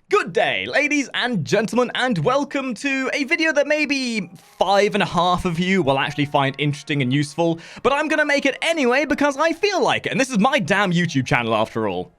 Good day, ladies and gentlemen, and welcome to a video that maybe 5.5 of you will actually find interesting and useful, but I'm gonna make it anyway because I feel like it, and this is my damn YouTube channel after all.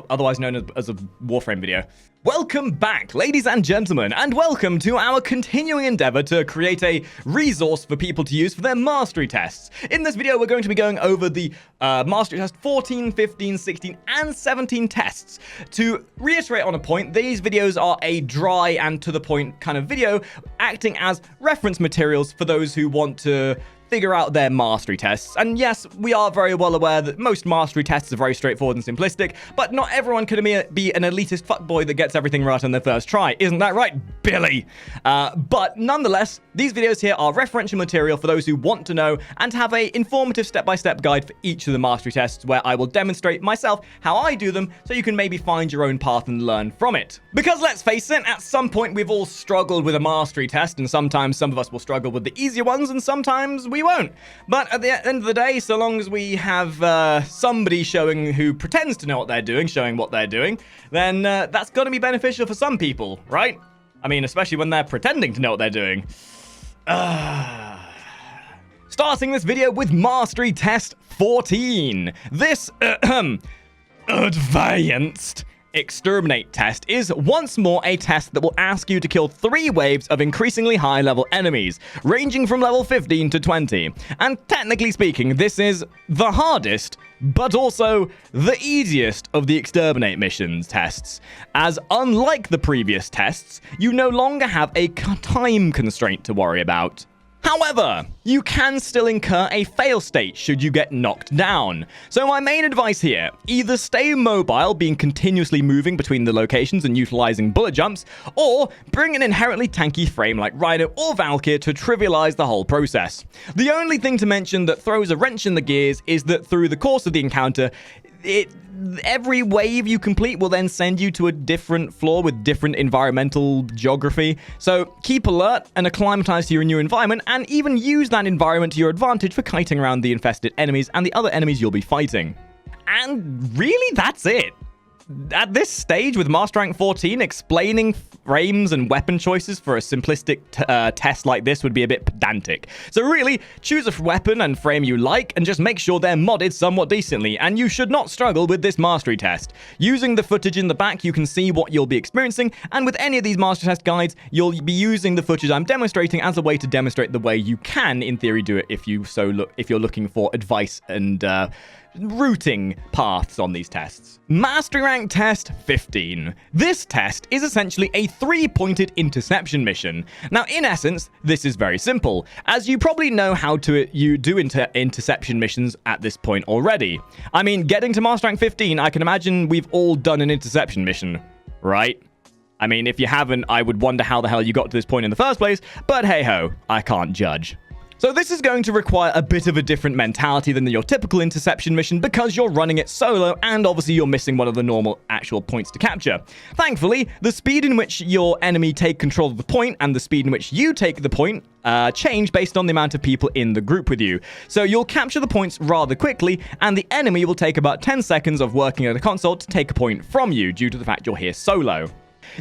Otherwise known as a Warframe video. Welcome back, ladies and gentlemen, and welcome to our continuing endeavor to create a resource for people to use for their mastery tests. In this video, we're going to be going over the mastery test 14, 15, 16, and 17 tests. To reiterate on a point, these videos are a dry and to the point kind of video, acting as reference materials for those who want to figure out their mastery tests. And yes, we are very well aware that most mastery tests are very straightforward and simplistic, but not everyone can be an elitist fuckboy that gets everything right on their first try. Isn't that right, Billy? But nonetheless, these videos here are referential material for those who want to know and have a informative step-by-step guide for each of the mastery tests where I will demonstrate myself how I do them so you can maybe find your own path and learn from it. Because let's face it, at some point we've all struggled with a mastery test, and sometimes some of us will struggle with the easier ones and sometimes we won't. But at the end of the day, so long as we have somebody showing who pretends to know what they're doing, showing what they're doing, then that's going to be beneficial for some people, right? I mean, especially when they're pretending to know what they're doing. Starting this video with Mastery Test 14. This advanced exterminate test is once more a test that will ask you to kill 3 waves of increasingly high level enemies, ranging from level 15 to 20. And technically speaking, this is the hardest, but also the easiest of the exterminate missions tests, as unlike the previous tests, you no longer have a time constraint to worry about. However, you can still incur a fail state should you get knocked down. So my main advice here, either stay mobile, being continuously moving between the locations and utilizing bullet jumps, or bring an inherently tanky frame like Rhino or Valkyr to trivialize the whole process. The only thing to mention that throws a wrench in the gears is that through the course of the encounter, every wave you complete will then send you to a different floor with different environmental geography. So keep alert and acclimatize to your new environment, and even use that environment to your advantage for kiting around the infested enemies and the other enemies you'll be fighting. And really, that's it. At this stage with Master Rank 14, explaining frames and weapon choices for a simplistic test like this would be a bit pedantic. So really, choose a weapon and frame you like, and just make sure they're modded somewhat decently, and you should not struggle with this mastery test. Using the footage in the back, you can see what you'll be experiencing, and with any of these mastery test guides, you'll be using the footage I'm demonstrating as a way to demonstrate the way you can, in theory, do it if you're looking for advice and routing paths on these tests. Mastery Rank Test 15. This test is essentially a 3-pointed interception mission. Now, in essence, this is very simple, as you probably know how you do interception missions at this point already. I mean, getting to Master Rank 15, I can imagine we've all done an interception mission, right? I mean, if you haven't, I would wonder how the hell you got to this point in the first place, but hey-ho, I can't judge. So this is going to require a bit of a different mentality than your typical interception mission because you're running it solo, and obviously you're missing one of the normal actual points to capture. Thankfully, the speed in which your enemy take control of the point and the speed in which you take the point change based on the amount of people in the group with you. So you'll capture the points rather quickly, and the enemy will take about 10 seconds of working at the console to take a point from you due to the fact you're here solo.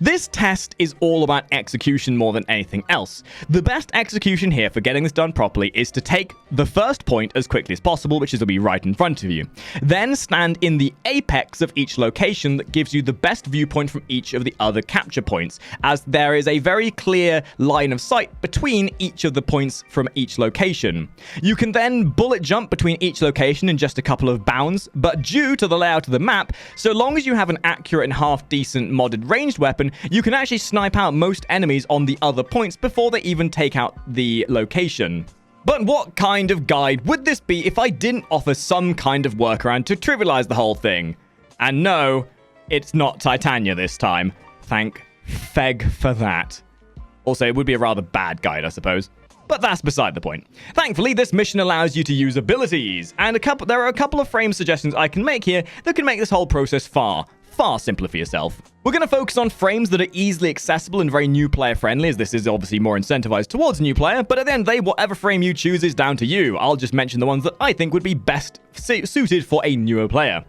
This test is all about execution more than anything else. The best execution here for getting this done properly is to take the first point as quickly as possible, which is to be right in front of you. Then stand in the apex of each location that gives you the best viewpoint from each of the other capture points, as there is a very clear line of sight between each of the points from each location. You can then bullet jump between each location in just a couple of bounds, but due to the layout of the map, so long as you have an accurate and half-decent modded ranged weapon, you can actually snipe out most enemies on the other points before they even take out the location. But what kind of guide would this be if I didn't offer some kind of workaround to trivialize the whole thing? And no, it's not Titania this time. Thank Feg for that. Also, it would be a rather bad guide, I suppose. But that's beside the point. Thankfully, this mission allows you to use abilities, and there are a couple of frame suggestions I can make here that can make this whole process far simpler for yourself. We're going to focus on frames that are easily accessible and very new player friendly, as this is obviously more incentivized towards a new player, but at the end of the day, whatever frame you choose is down to you. I'll just mention the ones that I think would be best suited for a newer player.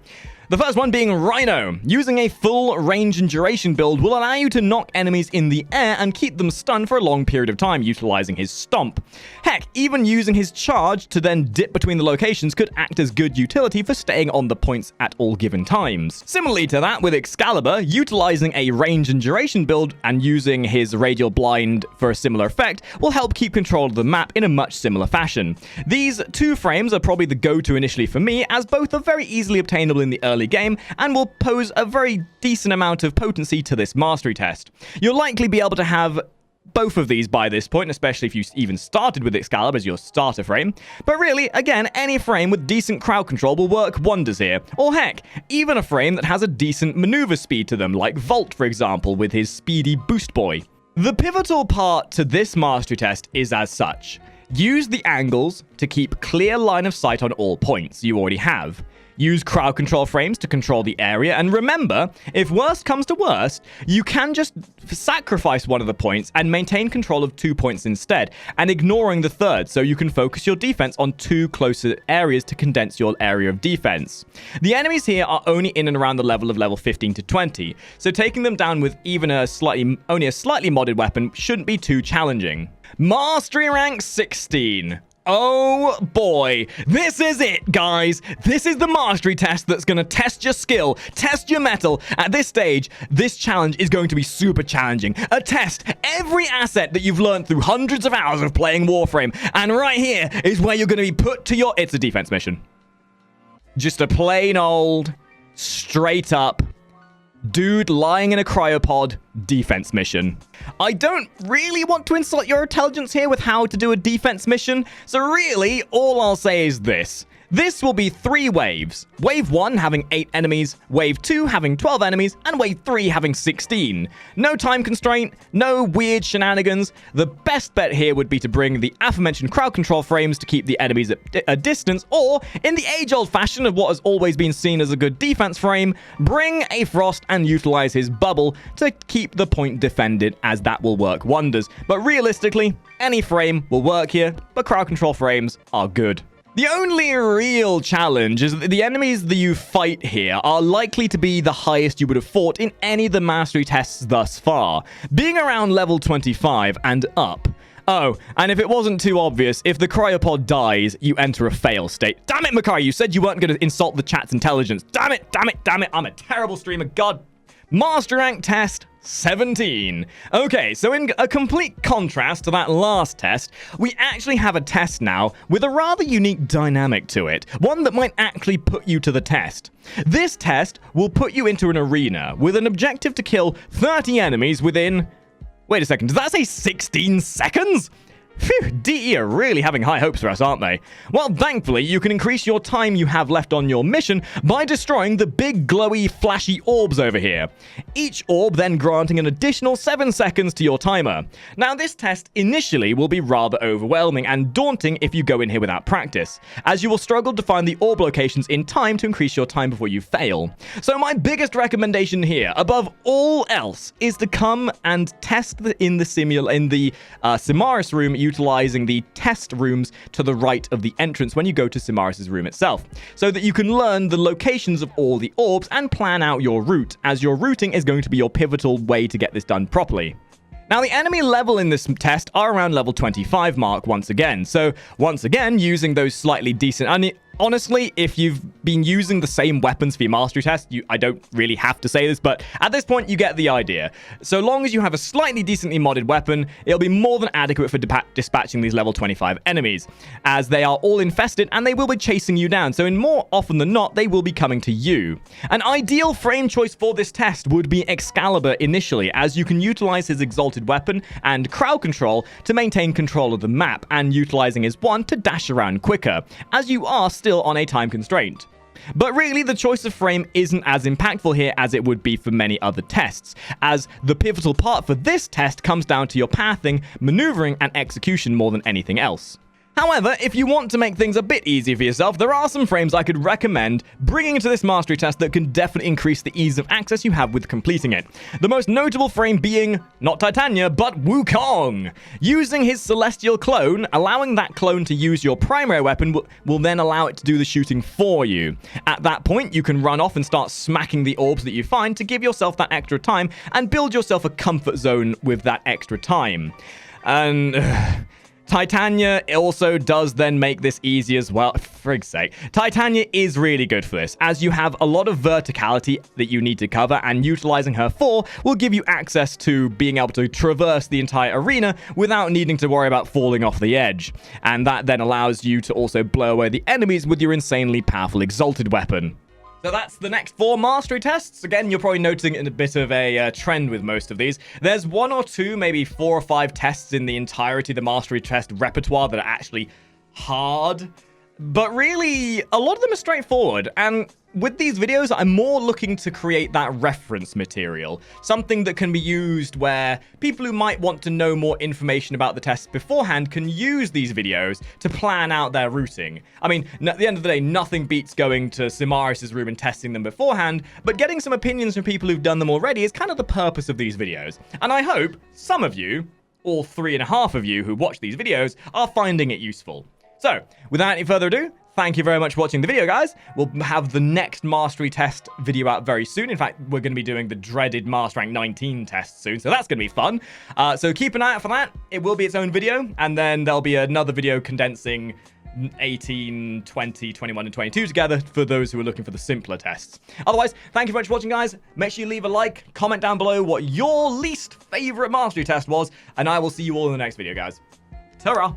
The first one being Rhino. Using a full range and duration build will allow you to knock enemies in the air and keep them stunned for a long period of time utilizing his stomp. Heck, even using his charge to then dip between the locations could act as good utility for staying on the points at all given times. Similarly to that with Excalibur, utilizing a range and duration build and using his radial blind for a similar effect will help keep control of the map in a much similar fashion. These two frames are probably the go-to initially for me, as both are very easily obtainable in the early game and will pose a very decent amount of potency to this mastery test. You'll likely be able to have both of these by this point, especially if you even started with Excalibur as your starter frame. But really, again, any frame with decent crowd control will work wonders here. Or heck, even a frame that has a decent maneuver speed to them, like Volt, for example, with his speedy Boost Boy. The pivotal part to this mastery test is as such. Use the angles to keep clear line of sight on all points you already have. Use crowd control frames to control the area, and remember, if worst comes to worst, you can just sacrifice one of the points and maintain control of 2 points instead, and ignoring the third, so you can focus your defense on 2 closer areas to condense your area of defense. The enemies here are only in and around the level of level 15 to 20, so taking them down with even only a slightly modded weapon shouldn't be too challenging. Mastery rank 16. Oh boy, this is it, guys. This is the mastery test that's going to test your skill, test your mettle. At this stage, this challenge is going to be super challenging. A test every asset that you've learned through hundreds of hours of playing Warframe. And right here is where you're going to be put to your... It's a defense mission. Just a plain old, straight up, dude lying in a cryopod defense mission. I don't really want to insult your intelligence here with how to do a defense mission, so really, all I'll say is this. This will be 3 waves. Wave 1 having 8 enemies, Wave 2 having 12 enemies, and Wave 3 having 16. No time constraint, no weird shenanigans. The best bet here would be to bring the aforementioned crowd control frames to keep the enemies at a distance, or, in the age-old fashion of what has always been seen as a good defense frame, bring a Frost and utilize his bubble to keep the point defended, as that will work wonders. But realistically, any frame will work here, but crowd control frames are good. The only real challenge is that the enemies that you fight here are likely to be the highest you would have fought in any of the mastery tests thus far, being around level 25 and up. Oh, and if it wasn't too obvious, if the cryopod dies, you enter a fail state. Damn it, Makari, you said you weren't going to insult the chat's intelligence. Damn it, damn it, damn it, I'm a terrible streamer, god. Master rank test 17. Okay, so in a complete contrast to that last test, we actually have a test now with a rather unique dynamic to it, one that might actually put you to the test. This test will put you into an arena with an objective to kill 30 enemies within... Wait a second, does that say 16 seconds? Phew, DE are really having high hopes for us, aren't they? Well, thankfully, you can increase your time you have left on your mission by destroying the big, glowy, flashy orbs over here. Each orb then granting an additional 7 seconds to your timer. Now, this test initially will be rather overwhelming and daunting if you go in here without practice, as you will struggle to find the orb locations in time to increase your time before you fail. So my biggest recommendation here, above all else, is to come and test in the Simaris room utilizing the test rooms to the right of the entrance when you go to Simaris' room itself, so that you can learn the locations of all the orbs and plan out your route, as your routing is going to be your pivotal way to get this done properly. Now, the enemy level in this test are around level 25 mark once again, so once again, using those slightly decent... Honestly, if you've been using the same weapons for your mastery test, I don't really have to say this, but at this point, you get the idea. So long as you have a slightly decently modded weapon, it'll be more than adequate for dispatching these level 25 enemies, as they are all infested and they will be chasing you down, so in more often than not, they will be coming to you. An ideal frame choice for this test would be Excalibur initially, as you can utilize his exalted weapon and crowd control to maintain control of the map, and utilizing his wand to dash around quicker, as you are still on a time constraint. But really, the choice of frame isn't as impactful here as it would be for many other tests, as the pivotal part for this test comes down to your pathing, maneuvering, and execution more than anything else. However, if you want to make things a bit easier for yourself, there are some frames I could recommend bringing into this mastery test that can definitely increase the ease of access you have with completing it. The most notable frame being not Titania, but Wukong. Using his celestial clone, allowing that clone to use your primary weapon will then allow it to do the shooting for you. At that point, you can run off and start smacking the orbs that you find to give yourself that extra time and build yourself a comfort zone with that extra time. And Titania also does then make this easy as well. For frig's sake. Titania is really good for this, as you have a lot of verticality that you need to cover, and utilizing her 4 will give you access to being able to traverse the entire arena without needing to worry about falling off the edge. And that then allows you to also blow away the enemies with your insanely powerful exalted weapon. So that's the next 4 mastery tests. Again, you're probably noticing a bit of a trend with most of these. There's 1 or 2, maybe 4 or 5 tests in the entirety of the mastery test repertoire that are actually hard. But really, a lot of them are straightforward. And with these videos, I'm more looking to create that reference material. Something that can be used where people who might want to know more information about the tests beforehand can use these videos to plan out their routing. I mean, at the end of the day, nothing beats going to Simaris' room and testing them beforehand, but getting some opinions from people who've done them already is kind of the purpose of these videos. And I hope some of you, all 3.5 of you who watch these videos, are finding it useful. So, without any further ado, thank you very much for watching the video, guys. We'll have the next mastery test video out very soon. In fact, we're going to be doing the dreaded Master Rank 19 test soon, so that's going to be fun. So keep an eye out for that. It will be its own video, and then there'll be another video condensing 18, 20, 21, and 22 together for those who are looking for the simpler tests. Otherwise, thank you very much for watching, guys. Make sure you leave a like, comment down below what your least favorite mastery test was, and I will see you all in the next video, guys. Ta-ra!